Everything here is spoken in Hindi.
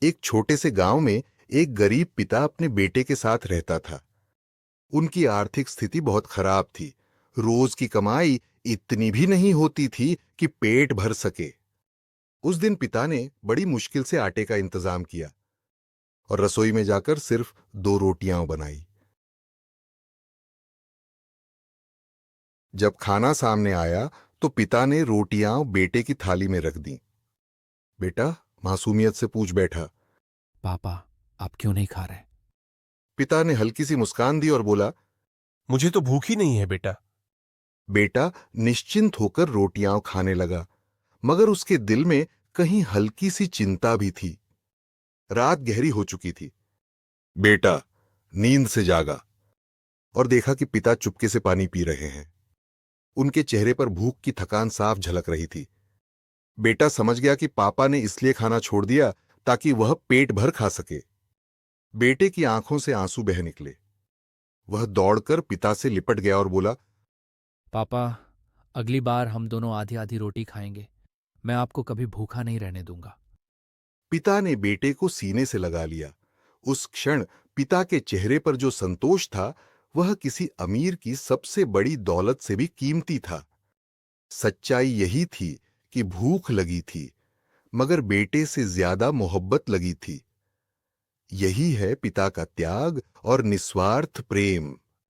एक छोटे से गांव में एक गरीब पिता अपने बेटे के साथ रहता था। उनकी आर्थिक स्थिति बहुत खराब थी। रोज की कमाई इतनी भी नहीं होती थी कि पेट भर सके। उस दिन पिता ने बड़ी मुश्किल से आटे का इंतजाम किया और रसोई में जाकर सिर्फ 2 रोटियां बनाई। जब खाना सामने आया तो पिता ने रोटियां बेटे की थाली में रख दी। बेटा मासूमियत से पूछ बैठा। पापा, आप क्यों नहीं खा रहे? पिता ने हल्की सी मुस्कान दी और बोला। मुझे तो भूख ही नहीं है बेटा। बेटा निश्चिंत होकर रोटियां खाने लगा, मगर उसके दिल में कहीं हल्की सी चिंता भी थी। रात गहरी हो चुकी थी। बेटा नींद से जागा और देखा कि पिता चुपके से पानी पी रहे हैं। उनके चेहरे पर भूख की थकान साफ झलक रही थी। बेटा समझ गया कि पापा ने इसलिए खाना छोड़ दिया ताकि वह पेट भर खा सके। बेटे की आंखों से आंसू बह निकले। वह दौड़कर पिता से लिपट गया और बोला। पापा, अगली बार हम दोनों आधी आधी रोटी खाएंगे। मैं आपको कभी भूखा नहीं रहने दूंगा। पिता ने बेटे को सीने से लगा लिया। उस क्षण पिता के चेहरे पर जो संतोष था वह किसी अमीर की सबसे बड़ी दौलत से भी कीमती था। सच्चाई यही थी कि भूख लगी थी, मगर बेटे से ज्यादा मोहब्बत लगी थी। यही है पिता का त्याग और निस्वार्थ प्रेम।